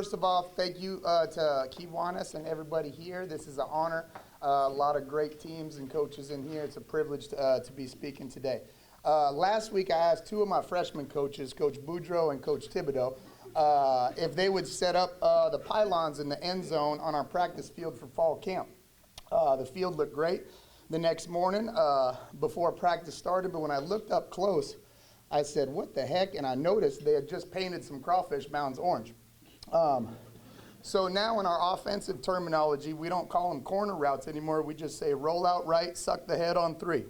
first of all, thank you to Kiwanis and everybody here. This is an honor. A lot of great teams and coaches in here. It's a privilege to be speaking today. Last week, I asked two of my freshman coaches, Coach Boudreau and Coach Thibodeau, if they would set up the pylons in the end zone on our practice field for fall camp. The field looked great the next morning before practice started, but when I looked up close, I said, what the heck? And I noticed they had just painted some crawfish mounds orange. So now in our offensive terminology, we don't call them corner routes anymore. We just say roll out right, suck the head on 3.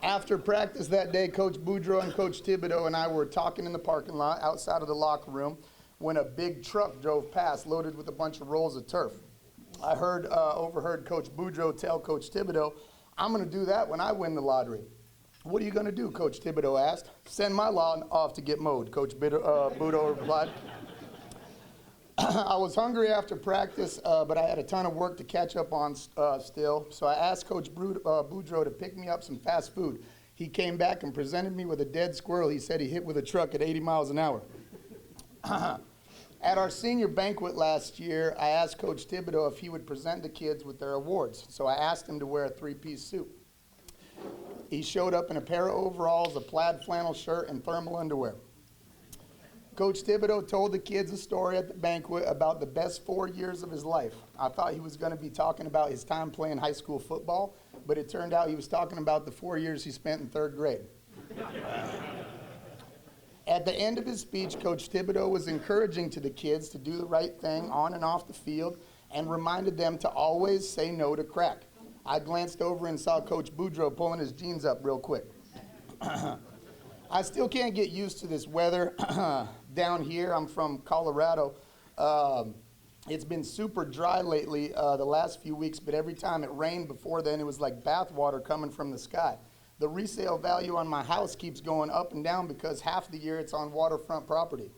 After practice that day, Coach Boudreau and Coach Thibodeau and I were talking in the parking lot outside of the locker room when a big truck drove past loaded with a bunch of rolls of turf. I overheard Coach Boudreau tell Coach Thibodeau, I'm going to do that when I win the lottery. What are you going to do, Coach Thibodeau asked. Send my lawn off to get mowed, Coach Boudreau replied. I was hungry after practice, but I had a ton of work to catch up on still, so I asked Coach Boudreau to pick me up some fast food. He came back and presented me with a dead squirrel he said he hit with a truck at 80 miles an hour. At our senior banquet last year, I asked Coach Thibodeau if he would present the kids with their awards, so I asked him to wear a 3-piece suit. He showed up in a pair of overalls, a plaid flannel shirt, and thermal underwear. Coach Thibodeau told the kids a story at the banquet about the best 4 years of his life. I thought he was going to be talking about his time playing high school football, but it turned out he was talking about the 4 years he spent in 3rd grade. At the end of his speech, Coach Thibodeau was encouraging to the kids to do the right thing on and off the field and reminded them to always say no to crack. I glanced over and saw Coach Boudreau pulling his jeans up real quick. I still can't get used to this weather down here. I'm from Colorado. It's been super dry lately the last few weeks, but every time it rained before then, it was like bath water coming from the sky. The resale value on my house keeps going up and down because half the year it's on waterfront property.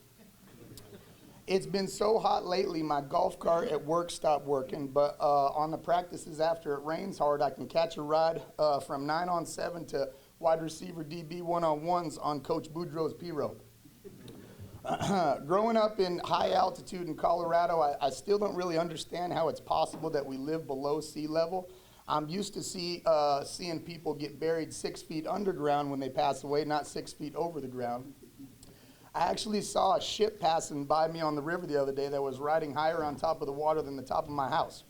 It's been so hot lately, my golf cart at work stopped working, but on the practices after it rains hard, I can catch a ride from 9-on-7 to wide receiver DB 1-on-1s on Coach Boudreau's P-rope. Growing up in high altitude in Colorado, I still don't really understand how it's possible that we live below sea level. I'm used to seeing people get buried 6 feet underground when they pass away, not 6 feet over the ground. I actually saw a ship passing by me on the river the other day that was riding higher on top of the water than the top of my house.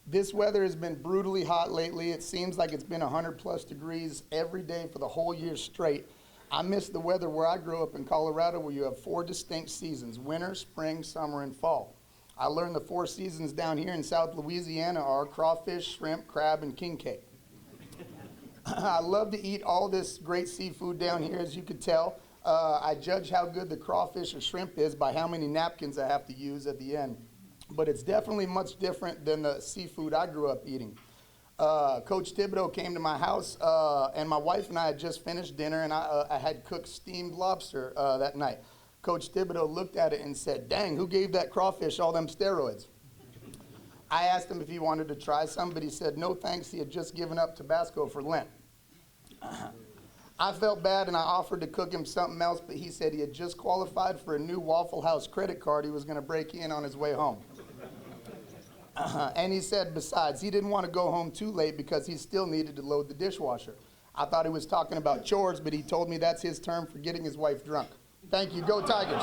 This weather has been brutally hot lately. It seems like it's been 100+ degrees every day for the whole year straight. I miss the weather where I grew up in Colorado, where you have 4 distinct seasons: winter, spring, summer, and fall. I learned the 4 seasons down here in South Louisiana are crawfish, shrimp, crab, and king cake. I love to eat all this great seafood down here, as you could tell. I judge how good the crawfish or shrimp is by how many napkins I have to use at the end. But it's definitely much different than the seafood I grew up eating. Coach Thibodeau came to my house, and my wife and I had just finished dinner, and I had cooked steamed lobster that night. Coach Thibodeau looked at it and said, dang, who gave that crawfish all them steroids? I asked him if he wanted to try some, but he said no thanks, he had just given up Tabasco for Lent. I felt bad and I offered to cook him something else, but he said he had just qualified for a new Waffle House credit card he was going to break in on his way home. And he said, besides, he didn't want to go home too late because he still needed to load the dishwasher. I thought he was talking about chores, but he told me that's his term for getting his wife drunk. Thank you. Go Tigers.